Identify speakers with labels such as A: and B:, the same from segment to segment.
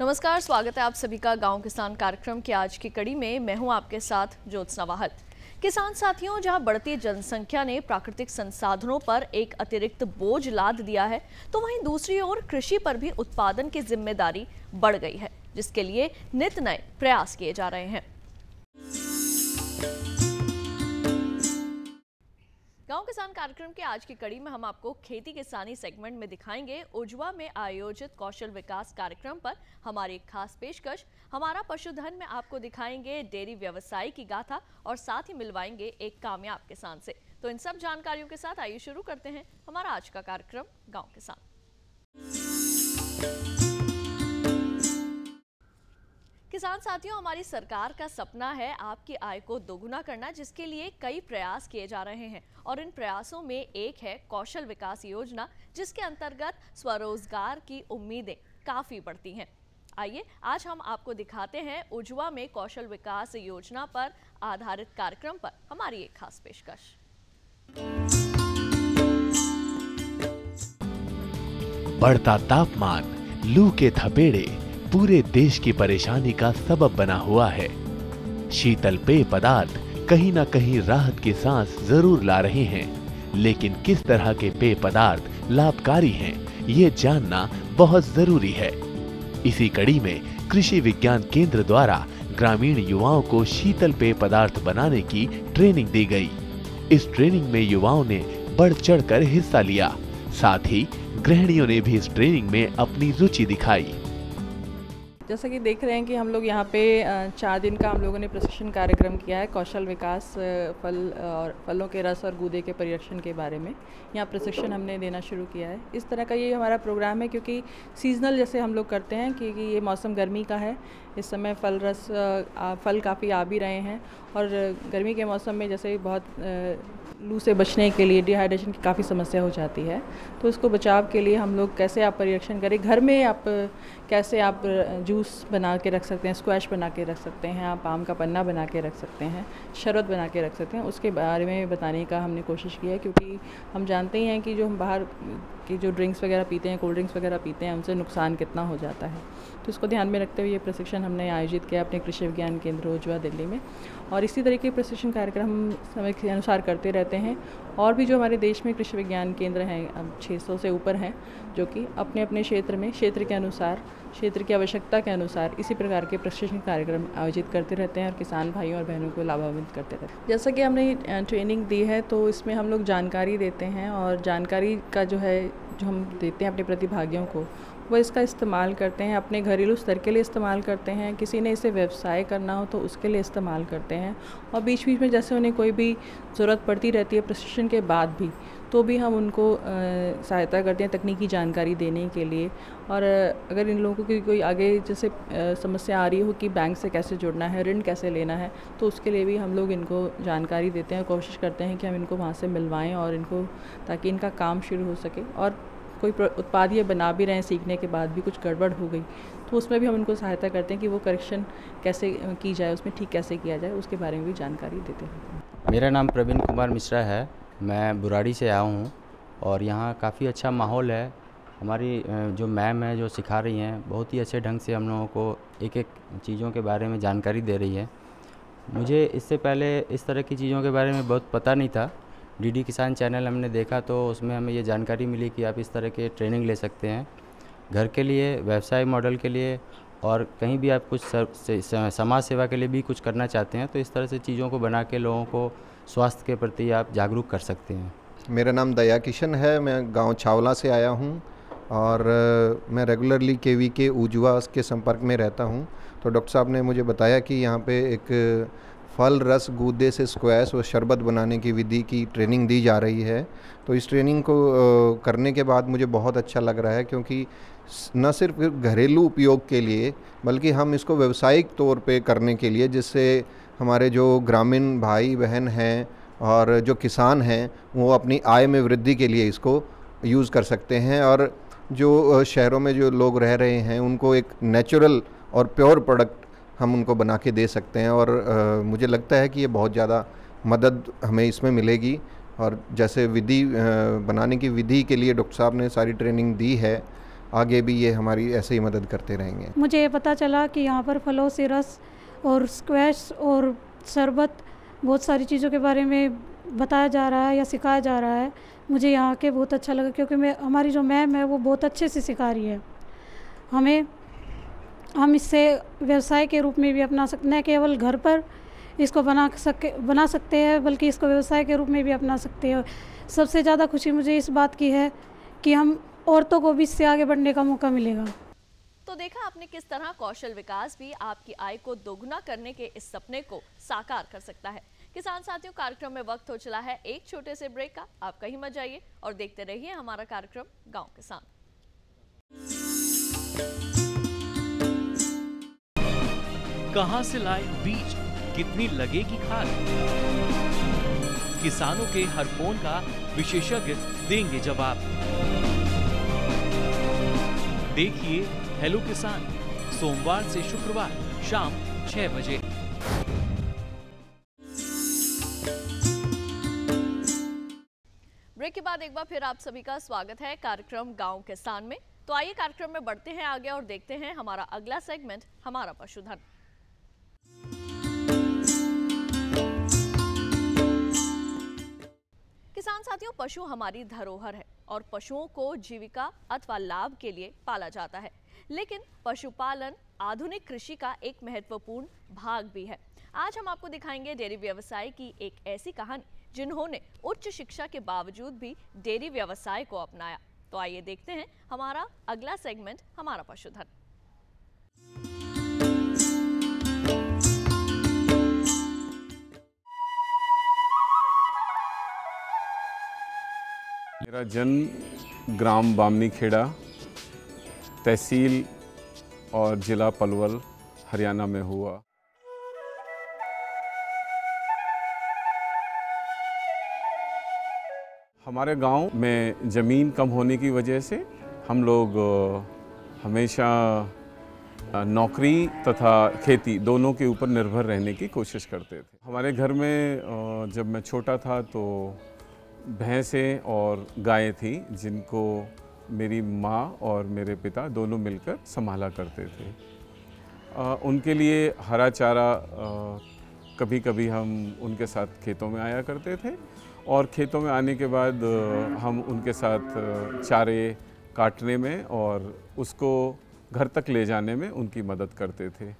A: नमस्कार, स्वागत है आप सभी का गांव किसान कार्यक्रम की आज की कड़ी में। मैं हूं आपके साथ ज्योत्सना वाहल। किसान साथियों, जहां बढ़ती जनसंख्या ने प्राकृतिक संसाधनों पर एक अतिरिक्त बोझ लाद दिया है, तो वहीं दूसरी ओर कृषि पर भी उत्पादन की जिम्मेदारी बढ़ गई है, जिसके लिए नित नए प्रयास किए जा रहे हैं। गांव किसान कार्यक्रम के आज की कड़ी में हम आपको खेती किसानी सेगमेंट में दिखाएंगे उजवा में आयोजित कौशल विकास कार्यक्रम पर हमारी एक खास पेशकश। हमारा पशुधन में आपको दिखाएंगे डेयरी व्यवसाय की गाथा और साथ ही मिलवाएंगे एक कामयाब किसान से। तो इन सब जानकारियों के साथ आइए शुरू करते हैं हमारा आज का कार्यक्रम गाँव किसान। किसान साथियों, हमारी सरकार का सपना है आपकी आय को दोगुना करना, जिसके लिए कई प्रयास किए जा रहे हैं और इन प्रयासों में एक है कौशल विकास योजना, जिसके अंतर्गत स्वरोजगार की उम्मीदें काफी बढ़ती हैं। आइए आज हम आपको दिखाते हैं उजवा में कौशल विकास योजना पर आधारित कार्यक्रम पर हमारी एक खास पेशकश।
B: बढ़ता तापमान, लू के थपेड़े पूरे देश की परेशानी का सबब बना हुआ है। शीतल पेय पदार्थ कहीं ना कहीं राहत की सांस जरूर ला रहे हैं, लेकिन किस तरह के पेय पदार्थ लाभकारी हैं, ये जानना बहुत जरूरी है। इसी कड़ी में कृषि विज्ञान केंद्र द्वारा ग्रामीण युवाओं को शीतल पेय पदार्थ बनाने की ट्रेनिंग दी गई। इस ट्रेनिंग में युवाओं ने बढ़ चढ़कर हिस्सा लिया, साथ ही गृहिणियों ने भी इस ट्रेनिंग में अपनी रुचि दिखाई।
C: जैसा कि देख रहे हैं कि हम लोग यहाँ पे 4 दिन का हम लोगों ने प्रशिक्षण कार्यक्रम किया है कौशल विकास फल और फलों के रस और गूदे के परिरक्षण के बारे में। यहाँ प्रशिक्षण हमने देना शुरू किया है। इस तरह का ये हमारा प्रोग्राम है क्योंकि सीजनल जैसे हम लोग करते हैं क्योंकि ये मौसम गर्मी का है। इस समय फल काफ़ी आ भी रहे हैं और गर्मी के मौसम में जैसे बहुत लू से बचने के लिए डिहाइड्रेशन की काफ़ी समस्या हो जाती है, तो इसको बचाव के लिए हम लोग कैसे आप परिरक्षण करें, घर में आप कैसे आप जूस बना के रख सकते हैं, स्क्वैश बना के रख सकते हैं, आप आम का पन्ना बना के रख सकते हैं, शरबत बना के रख सकते हैं, उसके बारे में बताने का हमने कोशिश की है। क्योंकि हम जानते ही हैं कि जो हम बाहर की जो ड्रिंक्स वगैरह पीते हैं, कोल्ड ड्रिंक्स वगैरह पीते हैं, उनसे नुकसान कितना हो जाता है, तो इसको ध्यान में रखते हुए ये प्रशिक्षण हमने आयोजित किया अपने कृषि विज्ञान केंद्र उजवा दिल्ली में। और इसी तरह के प्रशिक्षण कार्यक्रम हम समय के अनुसार करते रहते हैं। और भी जो हमारे देश में कृषि विज्ञान केंद्र हैं, अब 600 से ऊपर हैं, जो कि अपने अपने क्षेत्र में क्षेत्र के अनुसार, क्षेत्र की आवश्यकता के अनुसार इसी प्रकार के प्रशिक्षण कार्यक्रम आयोजित करते रहते हैं और किसान भाइयों और बहनों को लाभान्वित करते रहते हैं। जैसा कि हमने ट्रेनिंग दी है, तो इसमें हम लोग जानकारी देते हैं और जानकारी का जो हम देते हैं अपने प्रतिभागियों को, वो इसका इस्तेमाल करते हैं, अपने घरेलू स्तर के लिए इस्तेमाल करते हैं, किसी ने इसे व्यवसाय करना हो तो उसके लिए इस्तेमाल करते हैं। और बीच बीच में जैसे उन्हें कोई भी ज़रूरत पड़ती रहती है प्रशिक्षण के बाद भी, तो भी हम उनको सहायता करते हैं तकनीकी जानकारी देने के लिए। और अगर इन लोगों की कोई आगे जैसे समस्या आ रही हो कि बैंक से कैसे जुड़ना है, ऋण कैसे लेना है, तो उसके लिए भी हम लोग इनको जानकारी देते हैं, कोशिश करते हैं कि हम इनको वहाँ से मिलवाएं और इनको, ताकि इनका काम शुरू हो सके। और कोई उत्पाद ये बना भी रहे हैं, सीखने के बाद भी कुछ गड़बड़ हो गई, तो उसमें भी हम उनको सहायता करते हैं कि वो करेक्शन कैसे की जाए, उसमें ठीक कैसे किया जाए, उसके बारे में भी जानकारी देते हैं।
D: मेरा नाम प्रवीण कुमार मिश्रा है, मैं बुराड़ी से आया हूँ और यहाँ काफ़ी अच्छा माहौल है। हमारी जो मैम है जो सिखा रही हैं, बहुत ही अच्छे ढंग से हम लोगों को एक एक चीज़ों के बारे में जानकारी दे रही है। मुझे इससे पहले इस तरह की चीज़ों के बारे में बहुत पता नहीं था। डीडी किसान चैनल हमने देखा तो उसमें हमें ये जानकारी मिली कि आप इस तरह के ट्रेनिंग ले सकते हैं घर के लिए, व्यवसाय मॉडल के लिए, और कहीं भी आप कुछ समाज सेवा के लिए भी कुछ करना चाहते हैं, तो इस तरह से चीज़ों को बना के लोगों को स्वास्थ्य के प्रति आप जागरूक कर सकते हैं।
E: मेरा नाम दया किशन है, मैं गांव छावला से आया हूं और मैं रेगुलरली केवीके उजवा के संपर्क में रहता हूं। तो डॉक्टर साहब ने मुझे बताया कि यहाँ पे एक फल रस गूदे से स्क्वैश और शरबत बनाने की विधि की ट्रेनिंग दी जा रही है। तो इस ट्रेनिंग को करने के बाद मुझे बहुत अच्छा लग रहा है, क्योंकि न सिर्फ घरेलू उपयोग के लिए बल्कि हम इसको व्यावसायिक तौर पे करने के लिए, जिससे हमारे जो ग्रामीण भाई बहन हैं और जो किसान हैं वो अपनी आय में वृद्धि के लिए इसको यूज़ कर सकते हैं। और जो शहरों में जो लोग रह रहे हैं उनको एक नेचुरल और प्योर प्रोडक्ट हम उनको बना के दे सकते हैं। और मुझे लगता है कि ये बहुत ज़्यादा मदद हमें इसमें मिलेगी। और जैसे विधि बनाने की विधि के लिए डॉक्टर साहब ने सारी ट्रेनिंग दी है, आगे भी ये हमारी ऐसे ही मदद करते रहेंगे।
F: मुझे ये पता चला कि यहाँ पर फलों से रस और स्क्वैश और शरबत बहुत सारी चीज़ों के बारे में बताया जा रहा है या सिखाया जा रहा है। मुझे यहाँ के बहुत अच्छा लगा, क्योंकि हमारी जो मैम है वो बहुत अच्छे से सिखा रही है हमें। हम इससे व्यवसाय के रूप में भी अपना सकते, न केवल घर पर इसको बना सकते हैं, बल्कि इसको व्यवसाय के रूप में भी अपना सकते हैं। सबसे ज़्यादा खुशी मुझे इस बात की है कि हम औरतों को भी इससे आगे बढ़ने का मौका मिलेगा।
A: तो देखा आपने किस तरह कौशल विकास भी आपकी आय को दोगुना करने के इस सपने को साकार कर सकता है। किसान साथियों, कार्यक्रम में वक्त हो चला है एक छोटे से ब्रेक का। आप कहीं मत जाइए और देखते रहिए हमारा कार्यक्रम गांव किसान।
G: कहां से लाए बीज, कितनी लगेगी खाद, किसानों के हर फोन का विशेषज्ञ देंगे जवाब। देखिए हेलो किसान, सोमवार से शुक्रवार शाम 6 बजे।
A: ब्रेक के बाद एक बार फिर आप सभी का स्वागत है कार्यक्रम गांव किसान में। तो आइए कार्यक्रम में बढ़ते हैं आगे और देखते हैं हमारा अगला सेगमेंट, हमारा पशुधन। किसान साथियों, पशु हमारी धरोहर है और पशुओं को जीविका अथवा लाभ के लिए पाला जाता है। लेकिन पशुपालन आधुनिक कृषि का एक महत्वपूर्ण भाग भी है। आज हम आपको दिखाएंगे डेयरी व्यवसाय की एक ऐसी कहानी जिन्होंने उच्च शिक्षा के बावजूद भी डेयरी व्यवसाय को अपनाया। तो आइए देखते हैं हमारा अगला सेगमेंट, हमारा पशुधन।
H: मेरा जन्म ग्राम बामनी खेड़ा, तहसील और ज़िला पलवल, हरियाणा में हुआ। हमारे गांव में ज़मीन कम होने की वजह से हम लोग हमेशा नौकरी तथा खेती दोनों के ऊपर निर्भर रहने की कोशिश करते थे। हमारे घर में जब मैं छोटा था तो भैंसें और गायें थी, जिनको मेरी माँ और मेरे पिता दोनों मिलकर संभाला करते थे। उनके लिए हरा चारा कभी कभी हम उनके साथ खेतों में आया करते थे और खेतों में आने के बाद हम उनके साथ चारे काटने में और उसको घर तक ले जाने में उनकी मदद करते थे।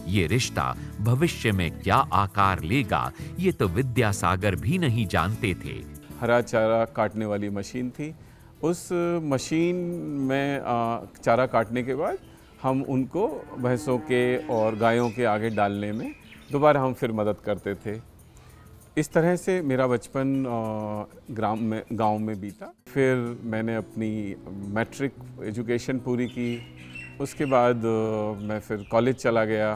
I: ये रिश्ता भविष्य में क्या आकार लेगा, ये तो विद्यासागर भी नहीं जानते थे।
H: हरा चारा काटने वाली मशीन थी। उस मशीन में चारा काटने के बाद हम उनको भैंसों के और गायों के आगे डालने में दोबारा हम फिर मदद करते थे। इस तरह से मेरा बचपन गांव में बीता। फिर मैंने अपनी मैट्रिक एजुकेशन पूरी की। उसके बाद मैं फिर कॉलेज चला गया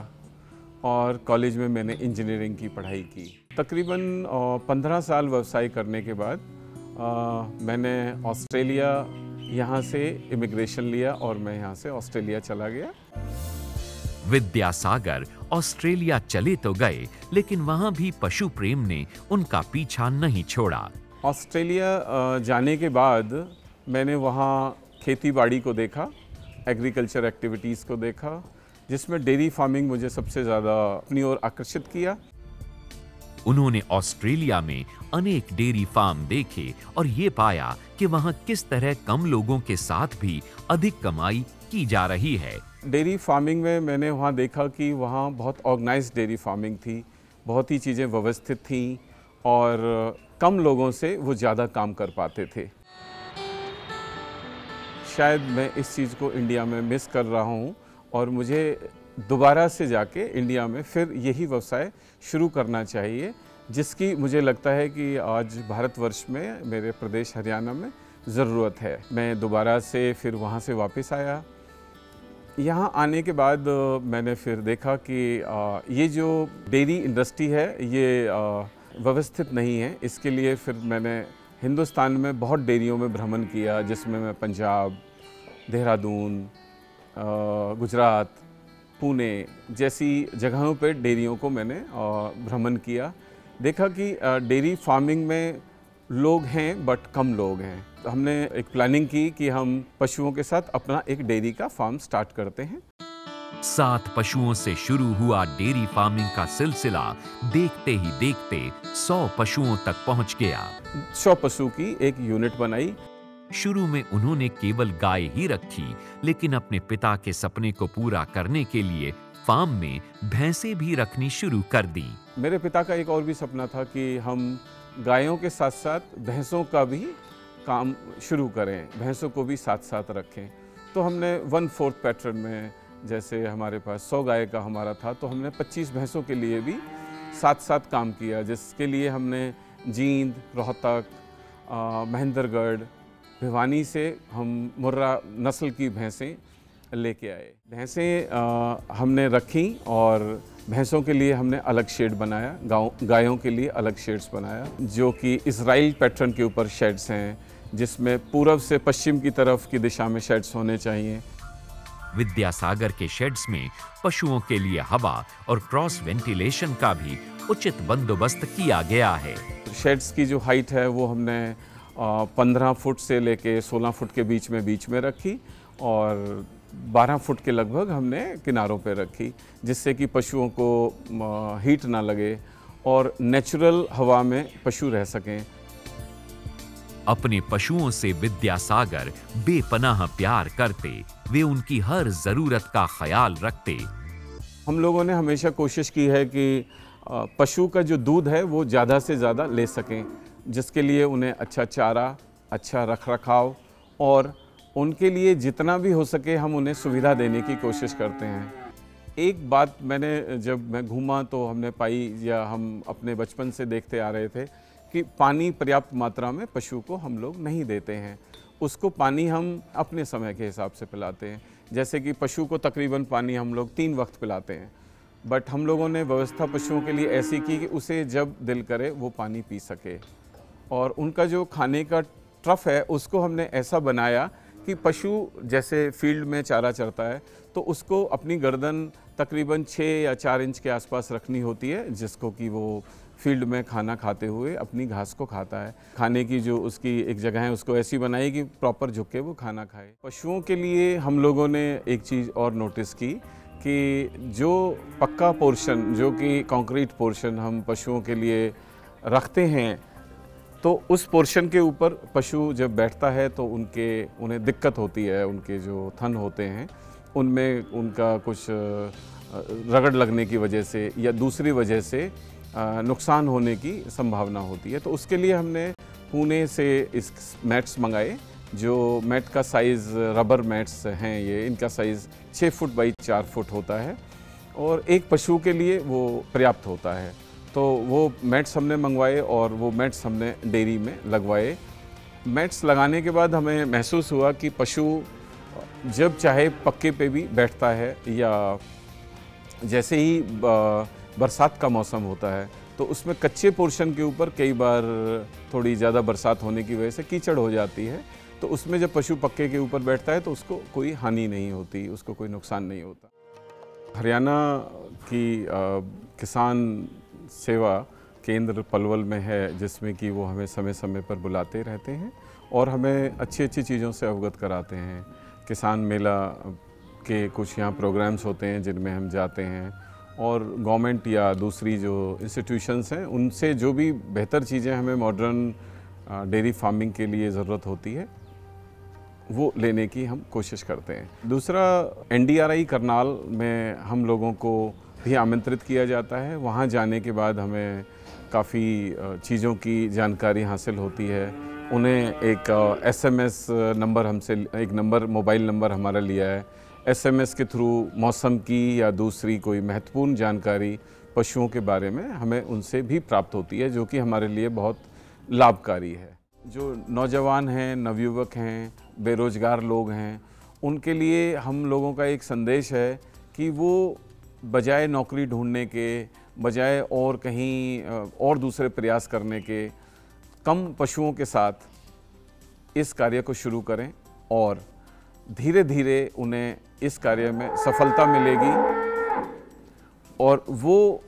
H: और कॉलेज में मैंने इंजीनियरिंग की पढ़ाई की। तकरीबन 15 साल व्यवसाय करने के बाद मैंने ऑस्ट्रेलिया यहाँ से इमिग्रेशन लिया और मैं यहाँ से ऑस्ट्रेलिया चला गया।
I: विद्यासागर ऑस्ट्रेलिया चले तो गए, लेकिन वहाँ भी पशु प्रेम ने उनका पीछा नहीं छोड़ा।
H: ऑस्ट्रेलिया जाने के बाद मैंने वहाँ खेती बाड़ी को देखा, एग्रीकल्चर एक्टिविटीज़ को देखा, जिसमें डेयरी फार्मिंग मुझे सबसे ज़्यादा अपनी ओर आकर्षित किया।
I: उन्होंने ऑस्ट्रेलिया में अनेक डेयरी फार्म देखे और ये पाया कि वहाँ किस तरह कम लोगों के साथ भी अधिक कमाई की जा रही है।
H: डेयरी फार्मिंग में मैंने वहाँ देखा कि वहाँ बहुत ऑर्गेनाइज्ड डेयरी फार्मिंग थी, बहुत ही चीज़ें व्यवस्थित थीं और कम लोगों से वो ज़्यादा काम कर पाते थे। शायद मैं इस चीज़ को इंडिया में मिस कर रहा हूँ और मुझे दोबारा से जाके इंडिया में फिर यही व्यवसाय शुरू करना चाहिए, जिसकी मुझे लगता है कि आज भारतवर्ष में, मेरे प्रदेश हरियाणा में ज़रूरत है। मैं दोबारा से फिर वहाँ से वापस आया। यहाँ आने के बाद मैंने फिर देखा कि ये जो डेयरी इंडस्ट्री है ये व्यवस्थित नहीं है। इसके लिए फिर मैंने हिंदुस्तान में बहुत डेयरियों में भ्रमण किया, जिसमें मैं पंजाब, देहरादून, गुजरात, पुणे जैसी जगहों पर डेयरियों को मैंने भ्रमण किया। देखा कि डेयरी फार्मिंग में लोग हैं बट कम लोग हैं। तो हमने एक प्लानिंग की कि हम पशुओं के साथ अपना एक डेयरी का फार्म स्टार्ट करते हैं।
I: 7 पशुओं से शुरू हुआ डेयरी फार्मिंग का सिलसिला देखते ही देखते 100 पशुओं तक पहुंच गया।
H: 100 पशु की एक यूनिट बनाई।
I: शुरू में उन्होंने केवल गाय ही रखी, लेकिन अपने पिता के सपने को पूरा करने के लिए फार्म में भैंसें भी रखनी शुरू कर दी।
H: मेरे पिता का एक और भी सपना था कि हम गायों के साथ साथ भैंसों का भी काम शुरू करें, भैंसों को भी साथ साथ रखें। तो हमने 1/4 पैटर्न में, जैसे हमारे पास 100 गाय का हमारा था, तो हमने 25 भैंसों के लिए भी साथ साथ काम किया, जिसके लिए हमने जींद, रोहतक, महेंद्रगढ़, भिवानी से हम मुर्रा नस्ल की भैंसें लेके आए। भैंसें हमने रखी और भैंसों के लिए हमने अलग शेड बनाया, गायों के लिए अलग शेड्स बनाया, जो कि इजराइल पैटर्न के ऊपर शेड्स हैं, जिसमें पूर्व से पश्चिम की तरफ की दिशा में शेड्स होने चाहिए।
I: विद्यासागर के शेड्स में पशुओं के लिए हवा और क्रॉस वेंटिलेशन का भी उचित बंदोबस्त किया गया है।
H: शेड्स की जो हाइट है वो हमने 15 फुट से लेके 16 फुट के बीच में रखी और 12 फुट के लगभग हमने किनारों पे रखी, जिससे कि पशुओं को हीट ना लगे और नेचुरल हवा में पशु रह सकें।
I: अपने पशुओं से विद्यासागर बेपनाह प्यार करते, वे उनकी हर जरूरत का ख्याल रखते।
H: हम लोगों ने हमेशा कोशिश की है कि पशु का जो दूध है वो ज़्यादा से ज़्यादा ले सकें, जिसके लिए उन्हें अच्छा चारा, अच्छा रखरखाव और उनके लिए जितना भी हो सके हम उन्हें सुविधा देने की कोशिश करते हैं। एक बात मैंने जब मैं घूमा तो हमने पाई, या हम अपने बचपन से देखते आ रहे थे, कि पानी पर्याप्त मात्रा में पशु को हम लोग नहीं देते हैं। उसको पानी हम अपने समय के हिसाब से पिलाते हैं, जैसे कि पशु को तकरीबन पानी हम लोग 3 वक्त पिलाते हैं, बट हम लोगों ने व्यवस्था पशुओं के लिए ऐसी की कि उसे जब दिल करे वो पानी पी सके। और उनका जो खाने का ट्रफ है उसको हमने ऐसा बनाया कि पशु जैसे फील्ड में चारा चरता है तो उसको अपनी गर्दन तकरीबन 6 या 4 इंच के आसपास रखनी होती है, जिसको कि वो फील्ड में खाना खाते हुए अपनी घास को खाता है। खाने की जो उसकी एक जगह है उसको ऐसी बनाई कि प्रॉपर झुक के वो खाना खाए। पशुओं के लिए हम लोगों ने एक चीज़ और नोटिस की कि जो पक्का पोर्शन, जो कि कंक्रीट पोर्शन हम पशुओं के लिए रखते हैं, तो उस पोर्शन के ऊपर पशु जब बैठता है तो उन्हें दिक्कत होती है। उनके जो थन होते हैं उनमें उनका कुछ रगड़ लगने की वजह से या दूसरी वजह से नुकसान होने की संभावना होती है। तो उसके लिए हमने पुणे से इस मैट्स मंगाए, जो मैट का साइज़, रबर मैट्स हैं ये, इनका साइज़ 6 फुट बाई 4 फुट होता है और एक पशु के लिए वो पर्याप्त होता है। तो वो मैट्स हमने मंगवाए और वो मैट्स हमने डेयरी में लगवाए। मैट्स लगाने के बाद हमें महसूस हुआ कि पशु जब चाहे पक्के पे भी बैठता है, या जैसे ही बरसात का मौसम होता है तो उसमें कच्चे पोर्शन के ऊपर कई बार थोड़ी ज़्यादा बरसात होने की वजह से कीचड़ हो जाती है, तो उसमें जब पशु पक्के के ऊपर बैठता है तो उसको कोई हानि नहीं होती, उसको कोई नुकसान नहीं होता। हरियाणा की किसान सेवा केंद्र पलवल में है, जिसमें कि वो हमें समय समय पर बुलाते रहते हैं और हमें अच्छी अच्छी चीज़ों से अवगत कराते हैं। किसान मेला के कुछ यहाँ प्रोग्राम्स होते हैं जिनमें हम जाते हैं, और गवर्नमेंट या दूसरी जो इंस्टीट्यूशंस हैं उनसे जो भी बेहतर चीज़ें हमें मॉडर्न डेयरी फार्मिंग के लिए ज़रूरत होती है वो लेने की हम कोशिश करते हैं। दूसरा, NDRI करनाल में हम लोगों को भी आमंत्रित किया जाता है। वहाँ जाने के बाद हमें काफ़ी चीज़ों की जानकारी हासिल होती है। उन्हें एक SMS नंबर, हमसे एक नंबर, मोबाइल नंबर हमारा लिया है। SMS के थ्रू मौसम की या दूसरी कोई महत्वपूर्ण जानकारी पशुओं के बारे में हमें उनसे भी प्राप्त होती है, जो कि हमारे लिए बहुत लाभकारी है। जो नौजवान हैं, नवयुवक हैं, बेरोज़गार लोग हैं, उनके लिए हम लोगों का एक संदेश है कि वो बजाय नौकरी ढूंढने के, बजाय और कहीं और दूसरे प्रयास करने के, कम पशुओं के साथ इस कार्य को शुरू करें और धीरे धीरे उन्हें इस कार्य में सफलता मिलेगी और वो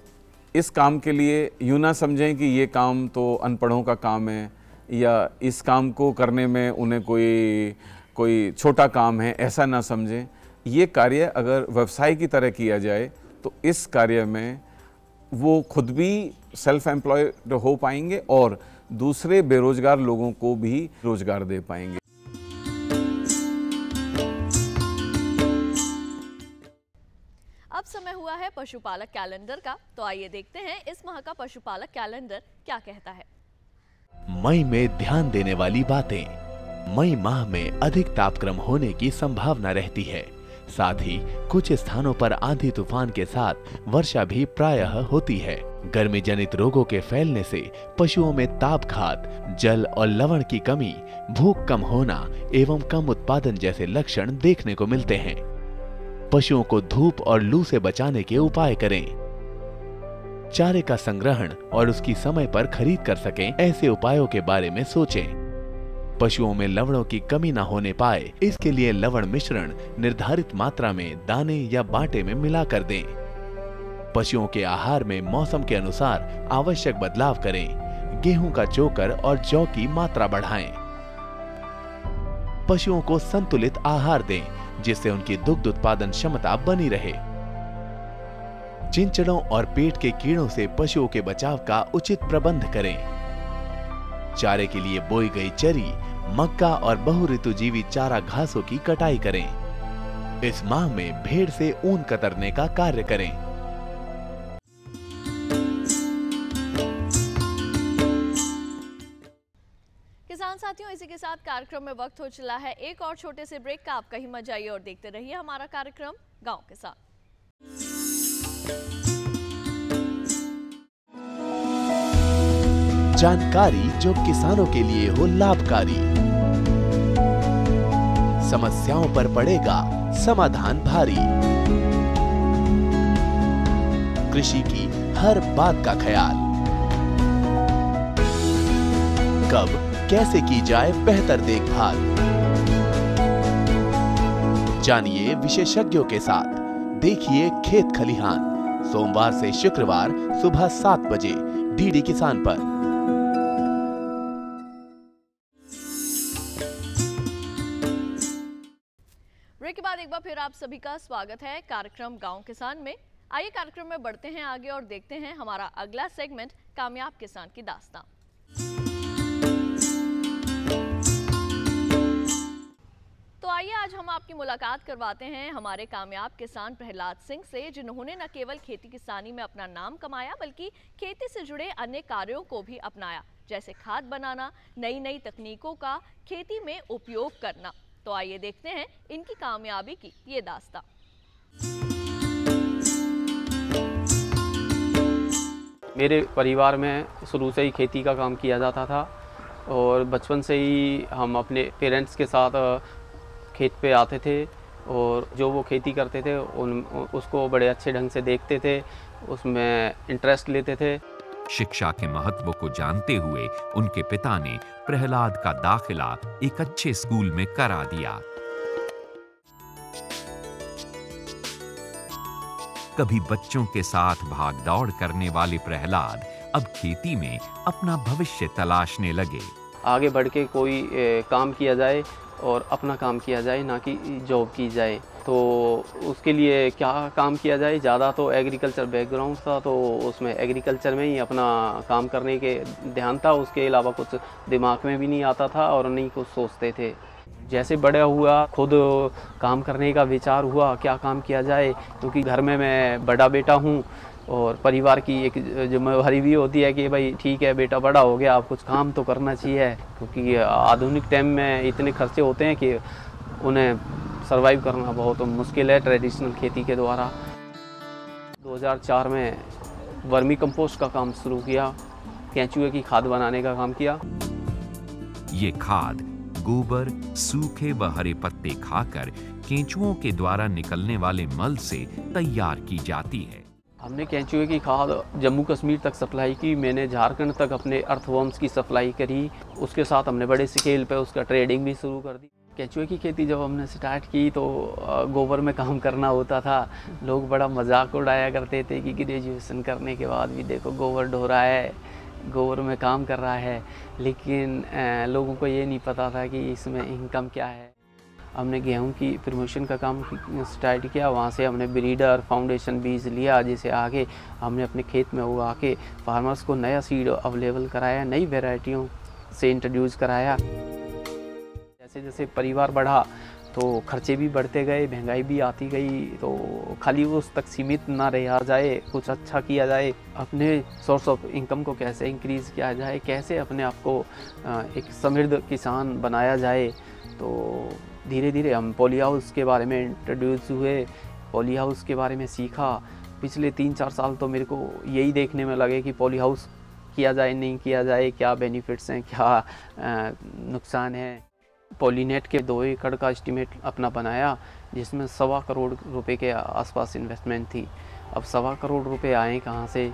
H: इस काम के लिए यूँ ना समझें कि ये काम तो अनपढ़ों का काम है या इस काम को करने में उन्हें कोई छोटा काम है ऐसा ना समझें। ये कार्य अगर व्यवसाय की तरह किया जाए तो इस कार्य में वो खुद भी सेल्फ एम्प्लॉयड हो पाएंगे और दूसरे बेरोजगार लोगों को भी रोजगार दे पाएंगे।
A: अब समय हुआ है पशुपालक कैलेंडर का, तो आइए देखते हैं इस माह का पशुपालक कैलेंडर क्या कहता है।
B: मई में ध्यान देने वाली बातें। मई माह में अधिक तापक्रम होने की संभावना रहती है। साथ ही कुछ स्थानों पर आंधी तूफान के साथ वर्षा भी प्रायः होती है। गर्मी जनित रोगों के फैलने से पशुओं में तापघात, जल और लवण की कमी, भूख कम होना एवं कम उत्पादन जैसे लक्षण देखने को मिलते हैं। पशुओं को धूप और लू से बचाने के उपाय करें। चारे का संग्रहण और उसकी समय पर खरीद कर सकें, ऐसे उपायों के बारे में सोचें। पशुओं में लवणों की कमी न होने पाए, इसके लिए लवण मिश्रण निर्धारित मात्रा में दाने या बाटे में मिलाकर दें। पशुओं के आहार में मौसम के अनुसार आवश्यक बदलाव करें। गेहूं का चोकर और जौ की मात्रा बढ़ाएं। पशुओं को संतुलित आहार दें जिससे उनकी दुग्ध उत्पादन क्षमता बनी रहे। चिंचड़ों और पेट के कीड़ों से पशुओं के बचाव का उचित प्रबंध करें। चारे के लिए बोई गई चरी, मक्का और बहुऋतुजीवी चारा घासों की कटाई करें। इस माह में भेड़ से ऊन कतरने का कार्य करें।
A: किसान साथियों, इसी के साथ कार्यक्रम में वक्त हो चला है एक और छोटे से ब्रेक का। आप कहीं मत जाइए और देखते रहिए हमारा कार्यक्रम गांव के साथ।
B: जानकारी जो किसानों के लिए हो लाभकारी। समस्याओं पर पड़ेगा समाधान भारी। कृषि की हर बात का ख्याल। कब कैसे की जाए बेहतर देखभाल, जानिए विशेषज्ञों के साथ। देखिए खेत खलिहान, सोमवार से शुक्रवार सुबह 7 बजे डीडी किसान पर।
A: ब्रेक के बाद एक बार फिर आप सभी का स्वागत है कार्यक्रम गांव किसान में। आइए कार्यक्रम में बढ़ते हैं आगे और देखते हैं हमारा अगला सेगमेंट, कामयाब किसान की दास्तां। तो आइए आज हम आपकी मुलाकात करवाते हैं हमारे कामयाब किसान प्रहलाद सिंह से, जिन्होंने न केवल खेती किसानी में अपना नाम कमाया बल्कि खेती से जुड़े अन्य कार्यों को भी अपनाया, जैसे खाद बनाना, नई नई तकनीकों का खेती में उपयोग करना। तो आइए देखते हैं इनकी कामयाबी की ये दास्तां।
J: मेरे परिवार में शुरू से ही खेती का काम किया जाता था और बचपन से ही हम अपने पेरेंट्स के साथ खेत पे आते थे और जो वो खेती करते थे उसको बड़े अच्छे ढंग से देखते थे, उसमें इंटरेस्ट लेते थे।
I: शिक्षा के महत्व को जानते हुए उनके पिता ने प्रहलाद का दाखिला एक अच्छे स्कूल में करा दिया। कभी बच्चों के साथ भाग दौड़ करने वाले प्रहलाद अब खेती में अपना भविष्य तलाशने लगे।
J: आगे बढ़ के कोई काम किया जाए और अपना काम किया जाए, ना कि जॉब की जाए। तो उसके लिए क्या काम किया जाए, ज़्यादा तो एग्रीकल्चर बैकग्राउंड था तो उसमें एग्रीकल्चर में ही अपना काम करने के ध्यान था। उसके अलावा कुछ दिमाग में भी नहीं आता था और नहीं कुछ सोचते थे। जैसे बड़ा हुआ खुद काम करने का विचार हुआ, क्या काम किया जाए, क्योंकि घर में मैं बड़ा बेटा हूँ और परिवार की एक जिम्मेदारी भी होती है कि भाई ठीक है बेटा बड़ा हो गया, आप कुछ काम तो करना चाहिए, क्योंकि आधुनिक टाइम में इतने खर्चे होते हैं कि उन्हें सरवाइव करना बहुत मुश्किल है ट्रेडिशनल खेती के द्वारा। 2004 में वर्मी कंपोस्ट का काम शुरू किया, केंचुए की खाद बनाने का काम किया।
I: ये खाद गोबर, सूखे व हरे पत्ते खाकर केंचुओं के द्वारा निकलने वाले मल से तैयार की जाती है।
J: हमने केंचुए की खाद जम्मू कश्मीर तक सप्लाई की, मैंने झारखंड तक अपने अर्थवर्म्स की सप्लाई करी। उसके साथ हमने बड़े स्केल पे उसका ट्रेडिंग भी शुरू कर दी। केंचुए की खेती जब हमने स्टार्ट की तो गोबर में काम करना होता था। लोग बड़ा मजाक उड़ाया करते थे कि ग्रेजुएशन करने के बाद भी देखो गोबर ढो रहा है, गोबर में काम कर रहा है, लेकिन लोगों को ये नहीं पता था कि इसमें इनकम क्या है। हमने गेहूं की प्रमोशन का काम स्टार्ट किया, वहाँ से हमने ब्रीडर फाउंडेशन बीज लिया, जिसे आगे हमने अपने खेत में उगा के फार्मर्स को नया सीड अवेलेबल कराया, नई वेराइटियों से इंट्रोड्यूस कराया। जैसे जैसे परिवार बढ़ा तो खर्चे भी बढ़ते गए, महंगाई भी आती गई, तो खाली वो उस तक सीमित ना रहा जाए, कुछ अच्छा किया जाए, अपने सोर्स ऑफ इनकम को कैसे इंक्रीज़ किया जाए, कैसे अपने आप को एक समृद्ध किसान बनाया जाए। तो धीरे धीरे हम पॉली हाउस के बारे में इंट्रोड्यूस हुए, पॉली हाउस के बारे में सीखा। पिछले 3-4 साल तो मेरे को यही देखने में लगे कि पॉली हाउस किया जाए नहीं किया जाए, क्या बेनिफिट्स हैं, क्या नुकसान है। पॉलीनेट के 2 एकड़ का एस्टीमेट अपना बनाया, जिसमें 1.25 करोड़ रुपए के आसपास इन्वेस्टमेंट थी। अब 1.25 करोड़ रुपए आए कहाँ से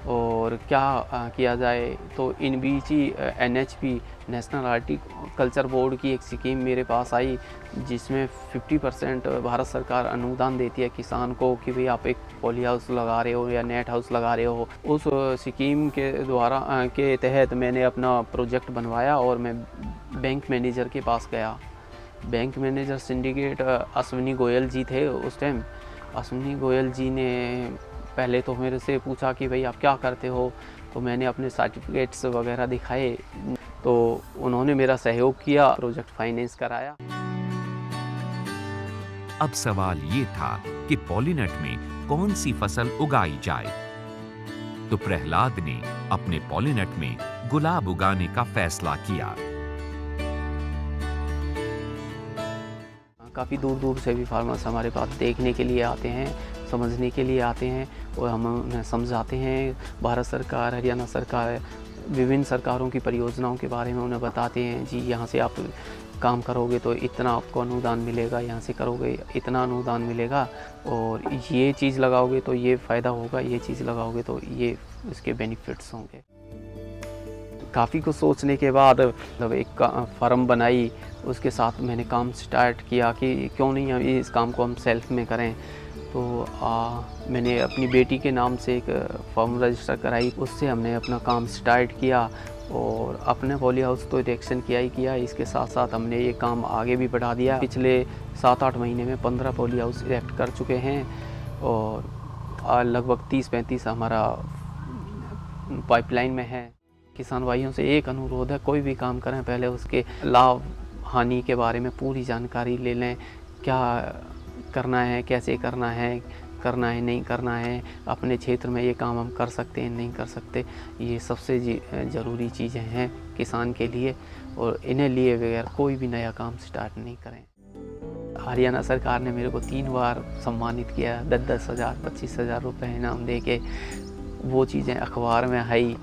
J: और क्या किया जाए। तो इनबीची NHP नेशनल हॉर्टिकल्चर बोर्ड की एक स्कीम मेरे पास आई, जिसमें 50% भारत सरकार अनुदान देती है किसान को कि भाई आप एक पॉली हाउस लगा रहे हो या नेट हाउस लगा रहे हो। उस स्कीम के द्वारा के तहत मैंने अपना प्रोजेक्ट बनवाया और मैं बैंक मैनेजर के पास गया। Bank manager syndicate Ashwini Goyal ji थे उस टाइम। अश्विनी गोयल जी ने पहले तो मेरे से पूछा कि भाई आप क्या करते हो, तो मैंने अपने सर्टिफिकेट्स वगैरह दिखाए, तो उन्होंने मेरा सहयोग किया, प्रोजेक्ट फाइनेंस कराया।
I: अब सवाल ये था कि पॉलीनेट में कौन सी फसल उगाई जाए, तो प्रहलाद ने अपने पॉलीनेट में गुलाब उगाने का फैसला किया।
J: काफ़ी दूर दूर से भी फार्मर्स हमारे पास देखने के लिए आते हैं, समझने के लिए आते हैं और हम उन्हें समझाते हैं। भारत सरकार, हरियाणा सरकार, विभिन्न सरकारों की परियोजनाओं के बारे में उन्हें बताते हैं। जी यहाँ से आप काम करोगे तो इतना आपको अनुदान मिलेगा, यहाँ से करोगे इतना अनुदान मिलेगा, और ये चीज़ लगाओगे तो ये फ़ायदा होगा, ये चीज़ लगाओगे तो ये इसके बेनिफिट्स होंगे। काफ़ी कुछ सोचने के बाद मतलब एक फार्म बनाई, उसके साथ मैंने काम स्टार्ट किया कि क्यों नहीं हम इस काम को हम सेल्फ में करें। तो मैंने अपनी बेटी के नाम से एक फॉर्म रजिस्टर कराई, उससे हमने अपना काम स्टार्ट किया और अपने पॉली हाउस तो इरेक्शन किया ही किया, इसके साथ साथ हमने ये काम आगे भी बढ़ा दिया। पिछले 7-8 महीने में 15 पॉली हाउस इरेक्ट कर चुके हैं और लगभग 30-35 हमारा पाइपलाइन में है। किसान भाइयों से एक अनुरोध है, कोई भी काम करें पहले उसके लाभ हानि के बारे में पूरी जानकारी ले लें, क्या करना है, कैसे करना है नहीं करना है, अपने क्षेत्र में ये काम हम कर सकते हैं नहीं कर सकते, ये सबसे ज़रूरी चीज़ें हैं किसान के लिए, और इन्हें लिए बगैर कोई भी नया काम स्टार्ट नहीं करें। हरियाणा सरकार ने मेरे को 3 बार सम्मानित किया, 10-10 हज़ार 25 हज़ार रुपये इनाम दे के। वो चीज़ें अखबार में आई,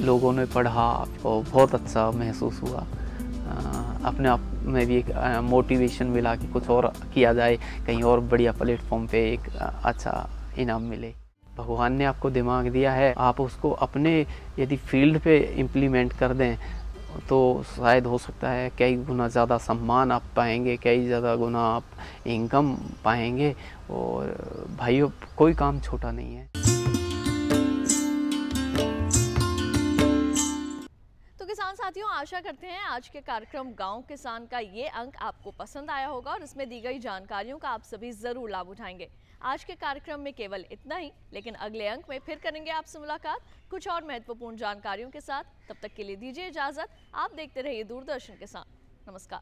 J: लोगों ने पढ़ा और बहुत अच्छा महसूस हुआ। अपने आप में भी एक मोटिवेशन मिला कि कुछ और किया जाए, कहीं और बढ़िया प्लेटफॉर्म पे एक अच्छा इनाम मिले। भगवान ने आपको दिमाग दिया है, आप उसको अपने यदि फील्ड पे इम्प्लीमेंट कर दें तो शायद हो सकता है कई गुना ज़्यादा सम्मान आप पाएंगे, कई ज़्यादा गुना आप इनकम पाएंगे। और भाइयों, कोई काम छोटा नहीं है।
A: किसान साथियों, आशा करते हैं आज के कार्यक्रम गांव किसान का ये अंक आपको पसंद आया होगा और इसमें दी गई जानकारियों का आप सभी जरूर लाभ उठाएंगे। आज के कार्यक्रम में केवल इतना ही, लेकिन अगले अंक में फिर करेंगे आपसे मुलाकात कुछ और महत्वपूर्ण जानकारियों के साथ। तब तक के लिए दीजिए इजाजत। आप देखते रहिए दूरदर्शन किसान। नमस्कार।